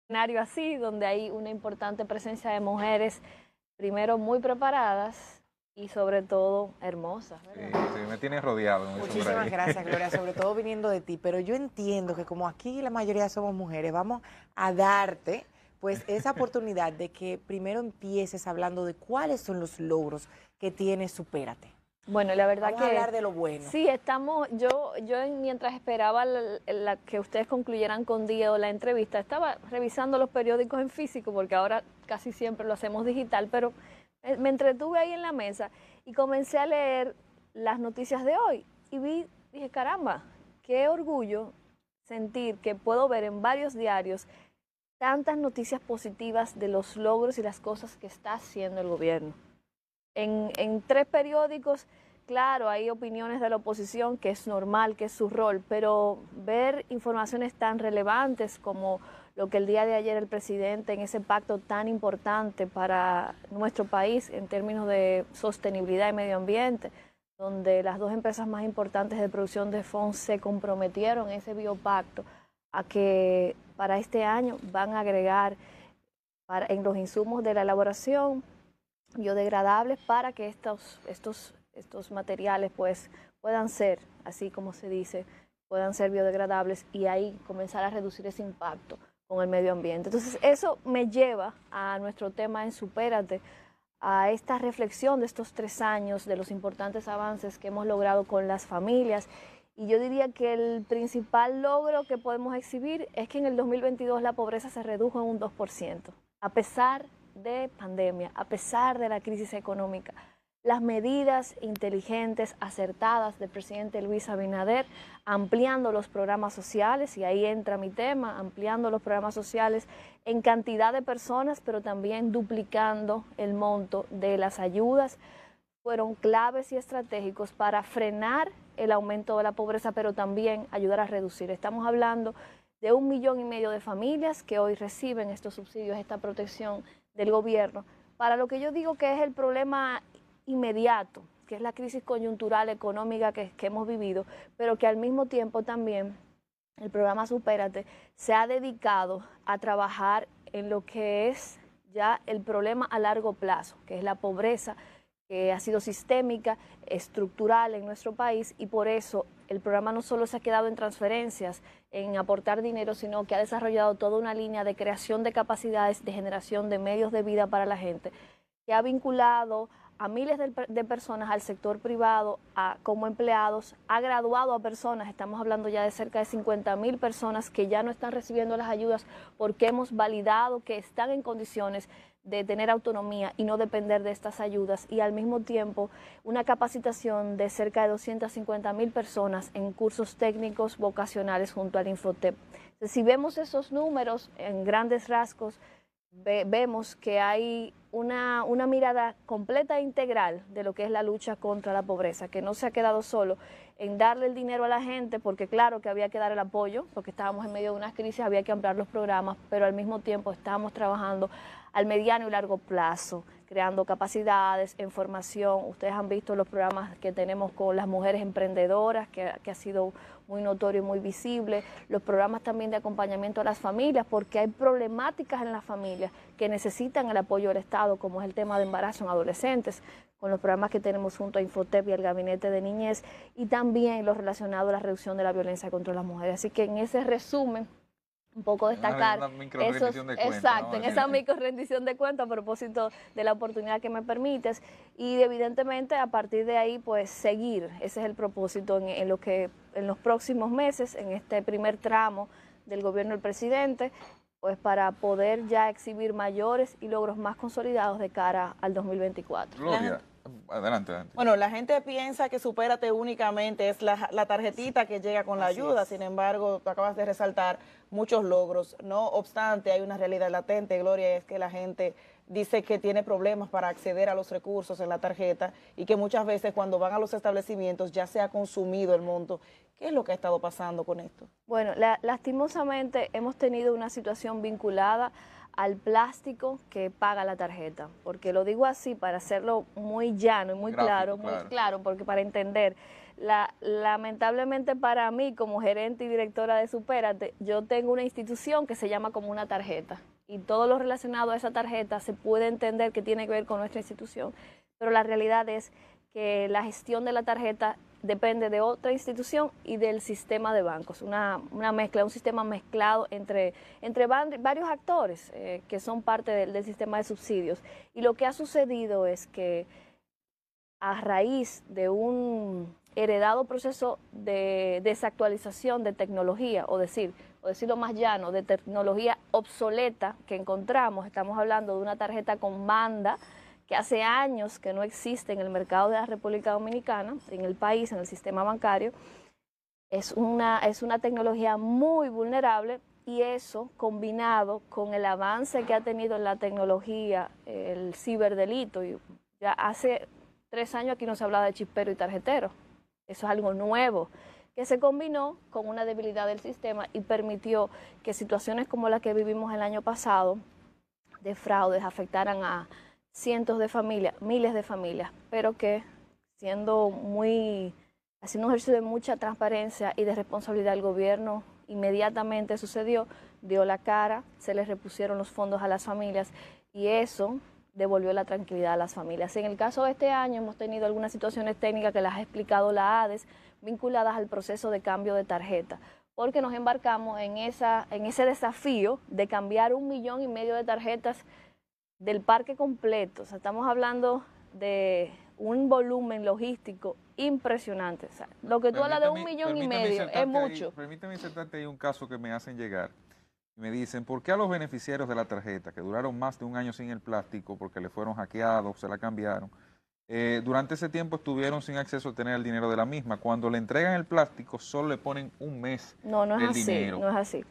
escenario así, donde hay una importante presencia de mujeres, primero muy preparadas y sobre todo hermosas, ¿verdad? Sí, me tienes rodeado. Muchísimas gracias, Gloria, sobre todo viniendo de ti, pero yo entiendo que como aquí la mayoría somos mujeres, vamos a darte pues esa oportunidad de que primero empieces hablando de cuáles son los logros que tienes Supérate. Bueno, la verdad Vamos que a hablar de lo bueno. sí, mientras esperaba que ustedes concluyeran con Diego la entrevista, estaba revisando los periódicos en físico, porque ahora casi siempre lo hacemos digital, pero me entretuve ahí en la mesa y comencé a leer las noticias de hoy y dije, caramba, qué orgullo sentir que puedo ver en varios diarios tantas noticias positivas de los logros y las cosas que está haciendo el gobierno. En 3 periódicos, claro, hay opiniones de la oposición, que es normal, que es su rol, pero ver informaciones tan relevantes como lo que el día de ayer el presidente en ese pacto tan importante para nuestro país en términos de sostenibilidad y medio ambiente, donde las 2 empresas más importantes de producción de FON se comprometieron en ese biopacto a que para este año van a agregar en los insumos de la elaboración biodegradables para que estos materiales pues puedan ser, así como se dice, puedan ser biodegradables y ahí comenzar a reducir ese impacto con el medio ambiente. Entonces eso me lleva a nuestro tema en Supérate, a esta reflexión de estos 3 años, de los importantes avances que hemos logrado con las familias. Y yo diría que el principal logro que podemos exhibir es que en el 2022 la pobreza se redujo en un 2%, a pesar de pandemia, a pesar de la crisis económica. Las medidas inteligentes, acertadas del presidente Luis Abinader, ampliando los programas sociales, y ahí entra mi tema, ampliando los programas sociales en cantidad de personas, pero también duplicando el monto de las ayudas, fueron claves y estratégicos para frenar el aumento de la pobreza, pero también ayudar a reducir. Estamos hablando de 1,5 millones de familias que hoy reciben estos subsidios, esta protección del gobierno, para lo que yo digo que es el problema inmediato, que es la crisis coyuntural económica que hemos vivido, pero que al mismo tiempo también el programa Supérate se ha dedicado a trabajar en lo que es ya el problema a largo plazo, que es la pobreza, que ha sido sistémica, estructural en nuestro país, y por eso el programa no solo se ha quedado en transferencias, en aportar dinero, sino que ha desarrollado toda una línea de creación de capacidades, de generación de medios de vida para la gente, que ha vinculado a miles de personas al sector privado como empleados, ha graduado a personas, estamos hablando ya de cerca de 50,000 personas que ya no están recibiendo las ayudas porque hemos validado que están en condiciones de tener autonomía y no depender de estas ayudas, y al mismo tiempo una capacitación de cerca de 250,000 personas en cursos técnicos vocacionales junto al Infotep. Entonces, si vemos esos números en grandes rasgos, vemos que hay una mirada completa e integral de lo que es la lucha contra la pobreza, que no se ha quedado solo en darle el dinero a la gente, porque claro que había que dar el apoyo, porque estábamos en medio de una crisis, había que ampliar los programas, pero al mismo tiempo estábamos trabajando al mediano y largo plazo, creando capacidades en formación. Ustedes han visto los programas que tenemos con las mujeres emprendedoras, que ha sido muy notorio y muy visible, los programas también de acompañamiento a las familias, porque hay problemáticas en las familias que necesitan el apoyo del Estado, como es el tema de embarazo en adolescentes, con los programas que tenemos junto a Infotep y el Gabinete de Niñez, y también lo relacionado a la reducción de la violencia contra las mujeres. Así que en ese resumen, un poco destacar exacto, en esa micro rendición de cuentas a propósito de la oportunidad que me permites, y evidentemente a partir de ahí pues seguir, ese es el propósito en los próximos meses, en este primer tramo del gobierno del presidente, pues para poder ya exhibir mayores y logros más consolidados de cara al 2024. Gloria, adelante. Bueno, la gente piensa que Supérate únicamente es la tarjetita que llega con la ayuda, sin embargo, tú acabas de resaltar muchos logros. No obstante, hay una realidad latente, Gloria, es que la gente dice que tiene problemas para acceder a los recursos en la tarjeta y que muchas veces cuando van a los establecimientos ya se ha consumido el monto. ¿Qué es lo que ha estado pasando con esto? Bueno, lastimosamente hemos tenido una situación vinculada al plástico que paga la tarjeta, porque lo digo así para hacerlo muy llano y muy gráfico, claro, muy claro, porque para entender, Lamentablemente para mí, como gerente y directora de Supérate, yo tengo una institución que se llama como una tarjeta. Y todo lo relacionado a esa tarjeta se puede entender que tiene que ver con nuestra institución. Pero la realidad es que la gestión de la tarjeta depende de otra institución y del sistema de bancos, una mezcla, un sistema mezclado entre varios actores que son parte del sistema de subsidios. Y lo que ha sucedido es que a raíz de un heredado proceso de desactualización de tecnología, o decirlo más llano, de tecnología obsoleta que encontramos, estamos hablando de una tarjeta con banda, que hace años que no existe en el mercado de la República Dominicana, en el país, en el sistema bancario. Es una tecnología muy vulnerable y eso, combinado con el avance que ha tenido en la tecnología, el ciberdelito, y ya hace 3 años aquí no se hablaba de chispero y tarjetero. Eso es algo nuevo, que se combinó con una debilidad del sistema y permitió que situaciones como la que vivimos el año pasado, de fraudes, afectaran a cientos de familias, miles de familias, pero que haciendo un ejercicio de mucha transparencia y de responsabilidad, el gobierno inmediatamente sucedió, dio la cara, se les repusieron los fondos a las familias y eso devolvió la tranquilidad a las familias. En el caso de este año hemos tenido algunas situaciones técnicas que las ha explicado la ADES, vinculadas al proceso de cambio de tarjeta, porque nos embarcamos en ese desafío de cambiar 1,5 millones de tarjetas del parque completo. O sea, estamos hablando de un volumen logístico impresionante. O sea, lo que tú hablas de 1,5 millones es mucho. Permíteme insertarte ahí un caso que me hacen llegar. Y me dicen, ¿por qué a los beneficiarios de la tarjeta, que duraron más de 1 año sin el plástico, porque le fueron hackeados, se la cambiaron, durante ese tiempo estuvieron sin acceso a tener el dinero de la misma? Cuando le entregan el plástico, solo le ponen 1 mes del dinero. No es así.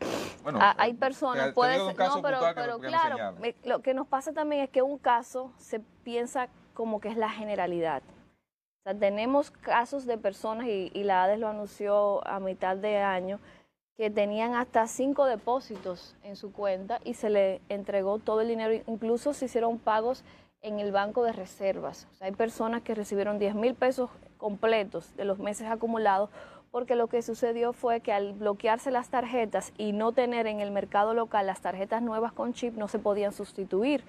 Bueno, hay personas, puede ser, no, pero claro, lo que nos pasa también es que un caso se piensa como que es la generalidad. O sea, tenemos casos de personas, y la ADES lo anunció a mitad de año, que tenían hasta 5 depósitos en su cuenta y se le entregó todo el dinero, incluso se hicieron pagos en el banco de reservas. O sea, hay personas que recibieron 10,000 pesos completos de los meses acumulados, porque lo que sucedió fue que al bloquearse las tarjetas y no tener en el mercado local las tarjetas nuevas con chip, no se podían sustituir.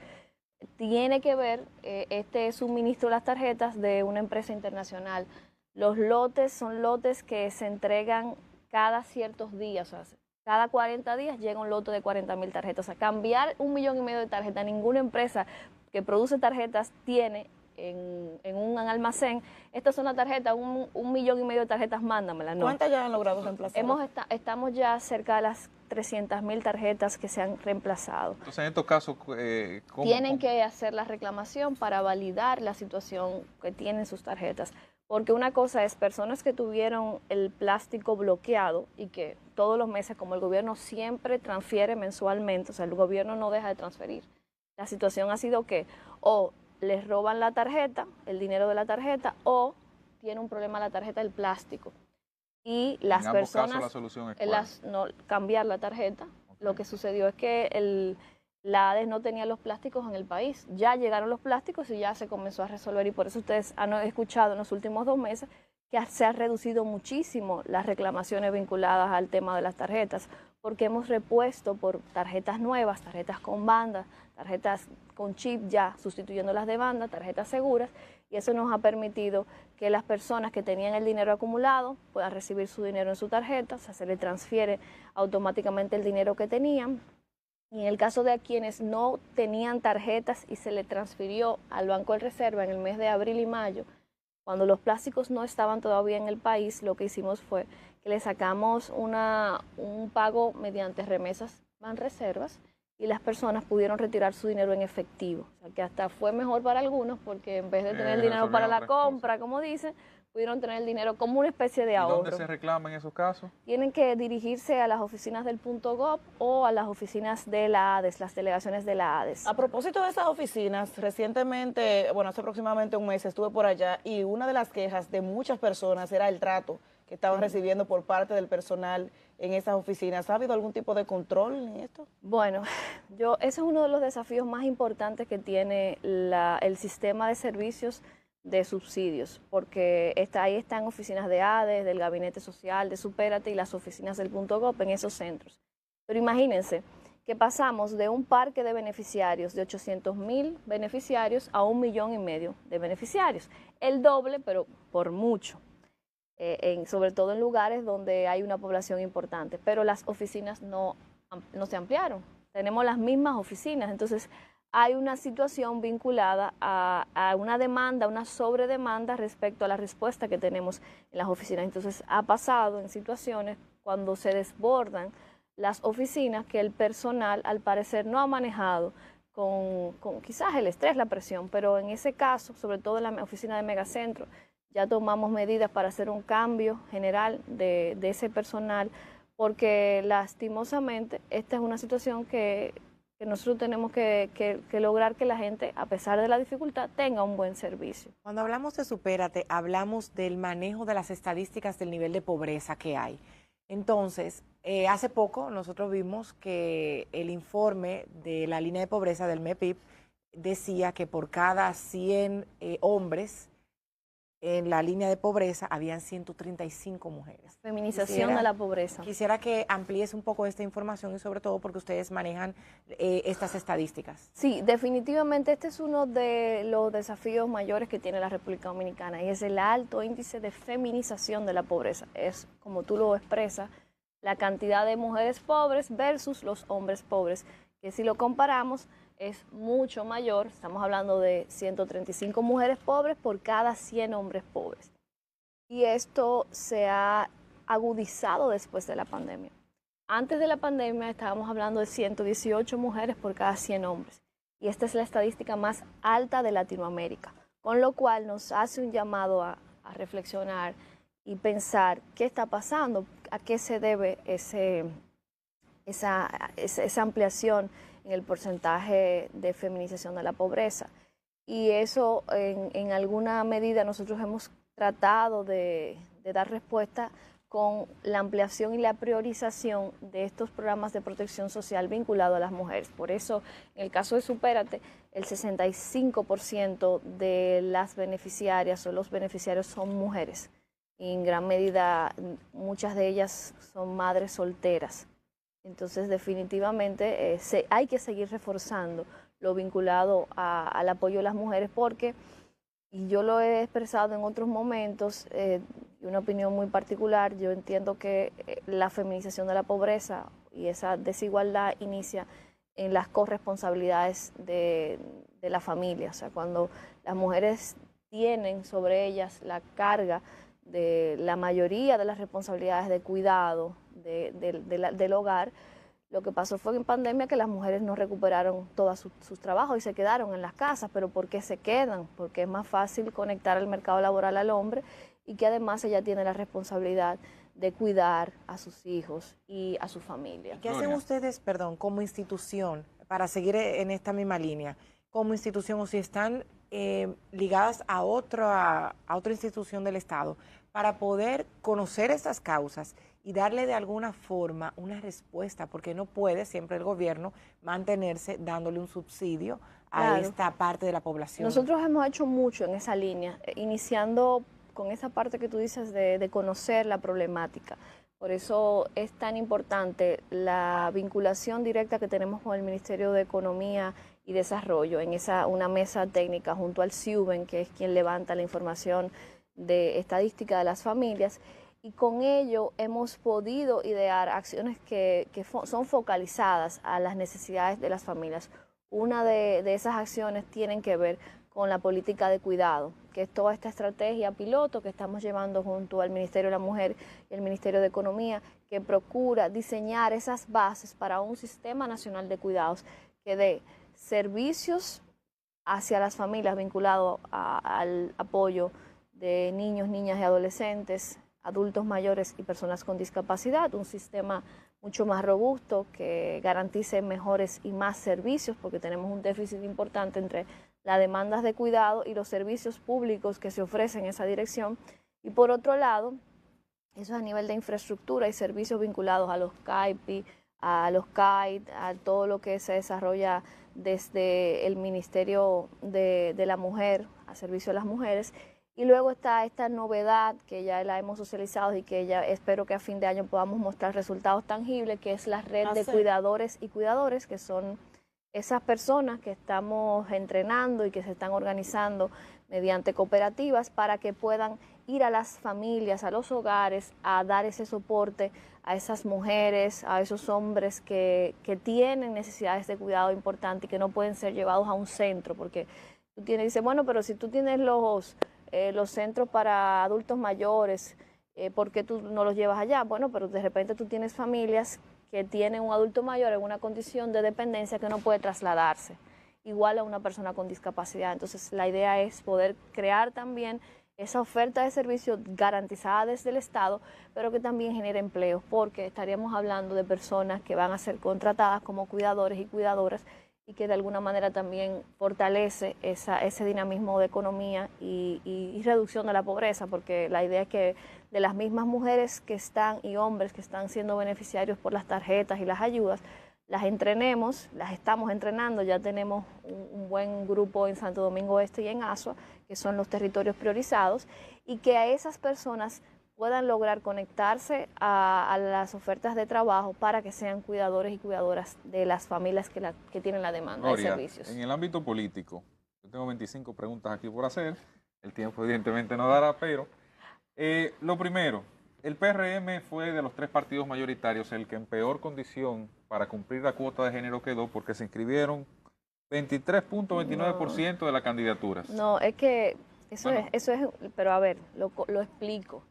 Tiene que ver este suministro de las tarjetas de una empresa internacional. Los lotes son lotes que se entregan cada ciertos días, o sea, cada 40 días llega un lote de 40,000 tarjetas. O sea, cambiar 1,5 millones de tarjetas, ninguna empresa que produce tarjetas tiene en un almacén. Estas son las tarjetas, 1,5 millones de tarjetas, mándamela. No. ¿Cuántas ya han logrado reemplazar? Estamos ya cerca de las 300,000 tarjetas que se han reemplazado. Entonces, en estos casos, tienen que hacer la reclamación para validar la situación que tienen sus tarjetas. Porque una cosa es personas que tuvieron el plástico bloqueado y que todos los meses, como el gobierno siempre transfiere mensualmente, o sea, el gobierno no deja de transferir. La situación ha sido que o les roban la tarjeta, el dinero de la tarjeta, o tiene un problema la tarjeta del plástico. Y las en personas, ambos casos, la solución es no cambiar la tarjeta. Okay. Lo que sucedió es que la ADES no tenía los plásticos en el país. Ya llegaron los plásticos y ya se comenzó a resolver, y por eso ustedes han escuchado en los últimos 2 meses que se han reducido muchísimo las reclamaciones vinculadas al tema de las tarjetas, porque hemos repuesto por tarjetas nuevas, tarjetas con banda, tarjetas con chip ya sustituyendo las de banda, tarjetas seguras, y eso nos ha permitido que las personas que tenían el dinero acumulado puedan recibir su dinero en su tarjeta, o sea, se le transfiere automáticamente el dinero que tenían. Y en el caso de quienes no tenían tarjetas y se le transfirió al Banco de Reserva en el mes de abril y mayo, cuando los plásticos no estaban todavía en el país, lo que hicimos fue que le sacamos un pago mediante remesas Banreservas y las personas pudieron retirar su dinero en efectivo. O sea, que hasta fue mejor para algunos, porque en vez de tener el dinero para la compra, como dicen, pudieron tener el dinero como una especie de ahorro. ¿Y dónde se reclama en esos casos? Tienen que dirigirse a las oficinas del .gov o a las oficinas de la ADES, las delegaciones de la ADES. A propósito de esas oficinas, recientemente, bueno, hace aproximadamente un mes estuve por allá y una de las quejas de muchas personas era el trato que estaban recibiendo por parte del personal en esas oficinas. ¿Ha habido algún tipo de control en esto? Bueno, ese es uno de los desafíos más importantes que tiene el sistema de servicios de subsidios, porque ahí están oficinas de ADES, del Gabinete Social, de Supérate y las oficinas del Punto Gov en esos centros. Pero imagínense que pasamos de un parque de beneficiarios de 800.000 beneficiarios a 1,5 millones de beneficiarios. El doble, pero por mucho, sobre todo en lugares donde hay una población importante. Pero las oficinas no se ampliaron. Tenemos las mismas oficinas, entonces hay una situación vinculada a una demanda, una sobredemanda respecto a la respuesta que tenemos en las oficinas. Entonces ha pasado en situaciones cuando se desbordan las oficinas que el personal al parecer no ha manejado con quizás el estrés, la presión, pero en ese caso, sobre todo en la oficina de Megacentro, ya tomamos medidas para hacer un cambio general de ese personal, porque lastimosamente esta es una situación que nosotros tenemos que lograr que la gente, a pesar de la dificultad, tenga un buen servicio. Cuando hablamos de Supérate, hablamos del manejo de las estadísticas del nivel de pobreza que hay. Entonces, hace poco nosotros vimos que el informe de la línea de pobreza del MEPIB decía que por cada 100 hombres en la línea de pobreza habían 135 mujeres. Feminización de la pobreza. Quisiera que amplíes un poco esta información y sobre todo porque ustedes manejan estas estadísticas. Sí, definitivamente este es uno de los desafíos mayores que tiene la República Dominicana y es el alto índice de feminización de la pobreza. Es, como tú lo expresas, la cantidad de mujeres pobres versus los hombres pobres, que si lo comparamos es mucho mayor. Estamos hablando de 135 mujeres pobres por cada 100 hombres pobres. Y esto se ha agudizado después de la pandemia. Antes de la pandemia estábamos hablando de 118 mujeres por cada 100 hombres. Y esta es la estadística más alta de Latinoamérica. Con lo cual nos hace un llamado a reflexionar y pensar qué está pasando, a qué se debe esa ampliación en el porcentaje de feminización de la pobreza. Y eso, en alguna medida, nosotros hemos tratado de dar respuesta con la ampliación y la priorización de estos programas de protección social vinculados a las mujeres. Por eso, en el caso de Supérate, el 65% de las beneficiarias o los beneficiarios son mujeres. Y en gran medida, muchas de ellas son madres solteras. Entonces, definitivamente hay que seguir reforzando lo vinculado al apoyo de las mujeres porque, y yo lo he expresado en otros momentos, una opinión muy particular, yo entiendo que la feminización de la pobreza y esa desigualdad inicia en las corresponsabilidades de la familia. O sea, cuando las mujeres tienen sobre ellas la carga de la mayoría de las responsabilidades de cuidado del hogar, lo que pasó fue en pandemia que las mujeres no recuperaron todos sus trabajos y se quedaron en las casas. ¿Pero por qué se quedan? Porque es más fácil conectar el mercado laboral al hombre y que además ella tiene la responsabilidad de cuidar a sus hijos y a su familia. ¿Qué hacen ustedes, perdón, como institución, para seguir en esta misma línea, como institución o si están ligadas a otra institución del Estado, para poder conocer estas causas y darle de alguna forma una respuesta, porque no puede siempre el gobierno mantenerse dándole un subsidio a esta parte de la población? Nosotros hemos hecho mucho en esa línea, iniciando con esa parte que tú dices de conocer la problemática. Por eso es tan importante la vinculación directa que tenemos con el Ministerio de Economía y Desarrollo, en una mesa técnica junto al CIUBEN, que es quien levanta la información de estadística de las familias, y con ello hemos podido idear acciones que son focalizadas a las necesidades de las familias. Una de esas acciones tienen que ver con la política de cuidado, que es toda esta estrategia piloto que estamos llevando junto al Ministerio de la Mujer y el Ministerio de Economía, que procura diseñar esas bases para un sistema nacional de cuidados que dé servicios hacia las familias vinculados al apoyo de niños, niñas y adolescentes, adultos mayores y personas con discapacidad, un sistema mucho más robusto que garantice mejores y más servicios, porque tenemos un déficit importante entre las demandas de cuidado y los servicios públicos que se ofrecen en esa dirección. Y por otro lado, eso es a nivel de infraestructura y servicios vinculados a los CAIPI, a los CAIT, a todo lo que se desarrolla desde el Ministerio de la Mujer a servicio de las mujeres. Y luego está esta novedad que ya la hemos socializado y que ya espero que a fin de año podamos mostrar resultados tangibles, que es la red de cuidadores y cuidadores, que son esas personas que estamos entrenando y que se están organizando mediante cooperativas para que puedan ir a las familias, a los hogares, a dar ese soporte a esas mujeres, a esos hombres que tienen necesidades de cuidado importantes y que no pueden ser llevados a un centro, porque tú dices, bueno, pero si tú tienes los centros para adultos mayores, ¿por qué tú no los llevas allá? Bueno, pero de repente tú tienes familias que tienen un adulto mayor en una condición de dependencia que no puede trasladarse, igual a una persona con discapacidad. Entonces, la idea es poder crear también esa oferta de servicios garantizada desde el Estado, pero que también genere empleos, porque estaríamos hablando de personas que van a ser contratadas como cuidadores y cuidadoras, y que de alguna manera también fortalece ese dinamismo de economía y reducción de la pobreza, porque la idea es que de las mismas mujeres que están y hombres que están siendo beneficiarios por las tarjetas y las ayudas, las entrenemos, las estamos entrenando, ya tenemos un buen grupo en Santo Domingo Este y en Asua, que son los territorios priorizados, y que a esas personas puedan lograr conectarse a las ofertas de trabajo para que sean cuidadores y cuidadoras de las familias que tienen la demanda Gloria, de servicios. En el ámbito político, yo tengo 25 preguntas aquí por hacer, el tiempo evidentemente no dará, pero lo primero, el PRM fue de los 3 partidos mayoritarios el que en peor condición para cumplir la cuota de género quedó, porque se inscribieron 23.29% de las candidaturas. No, es que eso es, pero a ver, lo explico.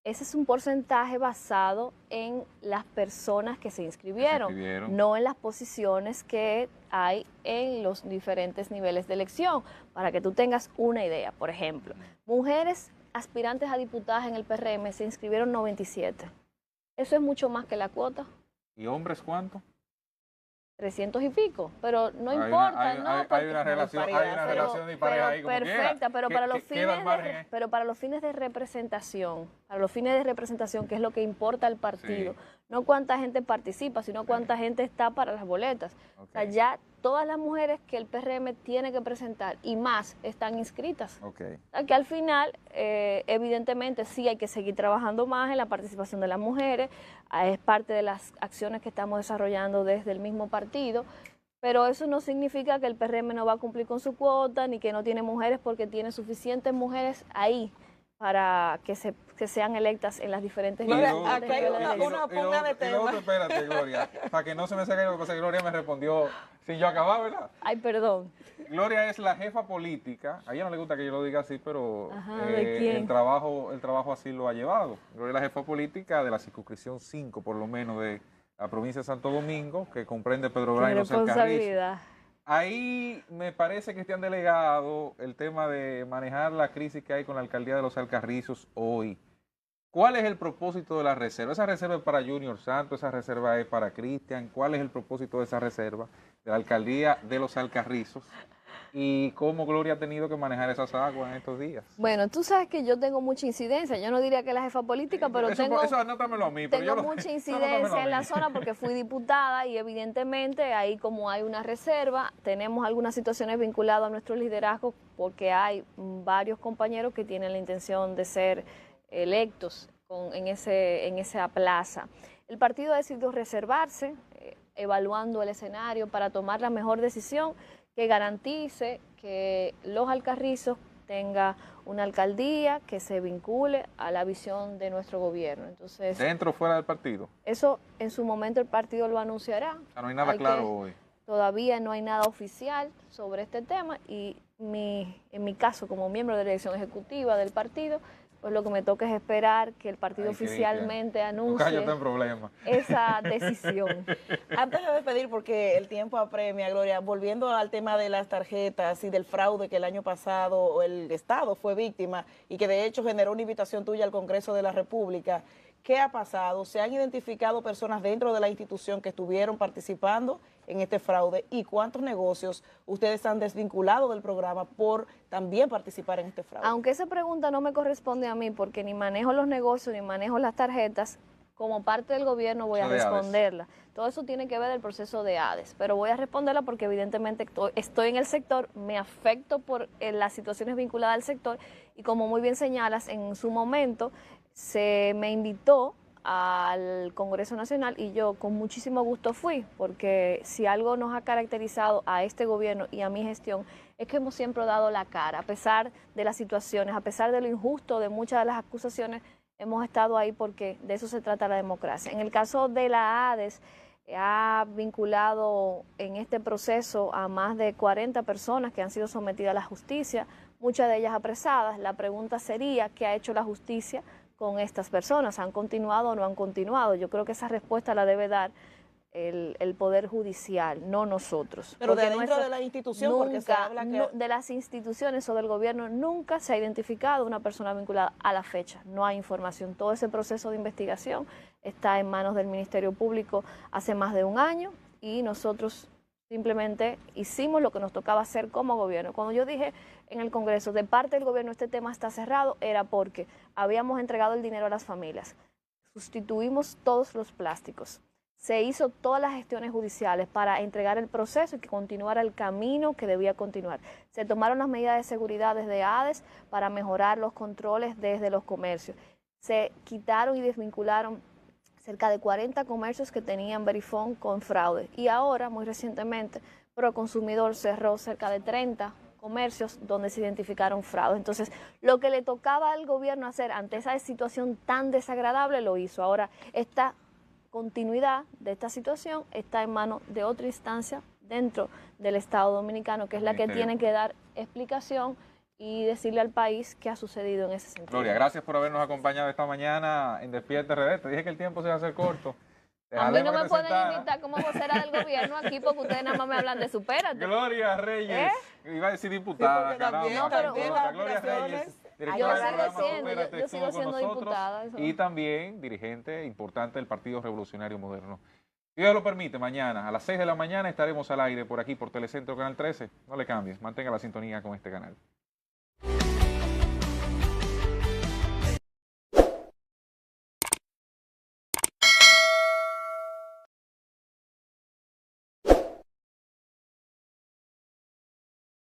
Ese es un porcentaje basado en las personas que se inscribieron, no en las posiciones que hay en los diferentes niveles de elección. Para que tú tengas una idea, por ejemplo, mujeres aspirantes a diputadas en el PRM se inscribieron 97. Eso es mucho más que la cuota. ¿Y hombres cuánto? 300 y pico, pero no importa, hay una relación de pareja ahí como perfecta, quiera. Pero para los fines de representación, que es lo que importa al partido, no cuánta gente participa, sino cuánta gente está para las boletas. O sea, ya todas las mujeres que el PRM tiene que presentar y más están inscritas. O sea, que al final, evidentemente, sí hay que seguir trabajando más en la participación de las mujeres, es parte de las acciones que estamos desarrollando desde el mismo partido, pero eso no significa que el PRM no va a cumplir con su cuota ni que no tiene mujeres, porque tiene suficientes mujeres ahí para que sean electas en las diferentes Acá hay una pugna de temas. Espérate, Gloria, para que no se me saque lo que pasa, Gloria me respondió sin yo acabar, ¿verdad? Ay, perdón. Gloria es la jefa política, a ella no le gusta que yo lo diga así, pero ¿de quién? el trabajo así lo ha llevado. Gloria es la jefa política de la circunscripción 5, por lo menos, de la provincia de Santo Domingo, que comprende Pedro Brán y Los Alcarrizos. Ahí me parece que te han delegado el tema de manejar la crisis que hay con la alcaldía de Los Alcarrizos hoy. ¿Cuál es el propósito de la reserva? ¿Esa reserva es para Junior Santos? ¿Esa reserva es para Cristian? ¿Cuál es el propósito de esa reserva de la alcaldía de Los Alcarrizos? ¿Y cómo Gloria ha tenido que manejar esas aguas en estos días? Bueno, tú sabes que yo tengo mucha incidencia. Yo no diría que la jefa política, pero eso anótamelo a mí. Tengo mucha incidencia en la zona porque fui diputada y evidentemente ahí, como hay una reserva, tenemos algunas situaciones vinculadas a nuestro liderazgo, porque hay varios compañeros que tienen la intención de ser electos en esa plaza. El partido ha decidido reservarse, evaluando el escenario para tomar la mejor decisión que garantice que Los Alcarrizos tenga una alcaldía que se vincule a la visión de nuestro gobierno. Entonces, ¿dentro o fuera del partido? Eso en su momento el partido lo anunciará. No hay nada claro hoy. Todavía no hay nada oficial sobre este tema y en mi caso, como miembro de la dirección ejecutiva del partido, pues lo que me toca es esperar que el partido oficialmente anuncie esa decisión. Antes de despedir, porque el tiempo apremia, Gloria, volviendo al tema de las tarjetas y del fraude que el año pasado el Estado fue víctima y que de hecho generó una invitación tuya al Congreso de la República, ¿qué ha pasado? ¿Se han identificado personas dentro de la institución que estuvieron participando en este fraude? ¿Y cuántos negocios ustedes han desvinculado del programa por también participar en este fraude? Aunque esa pregunta no me corresponde a mí, porque ni manejo los negocios ni manejo las tarjetas, como parte del gobierno voy a Eso de ADES. responderla. Todo eso tiene que ver el proceso de ADES, pero voy a responderla porque evidentemente estoy en el sector, me afecto por las situaciones vinculadas al sector y como muy bien señalas, en su momento se me invitó al Congreso Nacional y yo con muchísimo gusto fui, porque si algo nos ha caracterizado a este gobierno y a mi gestión es que hemos siempre dado la cara, a pesar de las situaciones, a pesar de lo injusto de muchas de las acusaciones, hemos estado ahí porque de eso se trata la democracia. En el caso de la ADES, ha vinculado en este proceso a más de 40 personas que han sido sometidas a la justicia, muchas de ellas apresadas. La pregunta sería, ¿qué ha hecho la justicia con estas personas? ¿Han continuado o no han continuado? Yo creo que esa respuesta la debe dar el Poder Judicial, no nosotros. Pero Porque de dentro de la institución, porque se habla que... de las instituciones o del gobierno nunca se ha identificado una persona vinculada a la fecha. No hay información. Todo ese proceso de investigación está en manos del Ministerio Público hace más de un año y nosotros simplemente hicimos lo que nos tocaba hacer como gobierno. Cuando yo dije en el Congreso, de parte del gobierno este tema está cerrado, era porque habíamos entregado el dinero a las familias, sustituimos todos los plásticos, se hizo todas las gestiones judiciales para entregar el proceso y que continuara el camino que debía continuar. Se tomaron las medidas de seguridad desde ADES para mejorar los controles desde los comercios. Se quitaron y desvincularon cerca de 40 comercios que tenían Verifone con fraude. Y ahora, muy recientemente, Proconsumidor cerró cerca de 30 comercios donde se identificaron fraudes. Entonces, lo que le tocaba al gobierno hacer ante esa situación tan desagradable lo hizo. Ahora, esta continuidad de esta situación está en manos de otra instancia dentro del Estado Dominicano, que es la que tiene que dar explicación y decirle al país qué ha sucedido en ese sentido. Gloria, gracias por habernos acompañado esta mañana en Despierta RD. Te dije que el tiempo se iba a hacer corto. A mí no me pueden invitar como vocera del gobierno aquí porque ustedes nada más me hablan de supérate. Gloria Reyes, iba a decir diputada, Sí, caramba. también Gloria Reyes, directora del programa Supérate, yo estuvo sigo con siendo nosotros, diputada. y también dirigente importante del Partido Revolucionario Moderno. Si Dios lo permite, mañana a las 6 de la mañana estaremos al aire por aquí, por Telecentro Canal 13. No le cambies, mantenga la sintonía con este canal.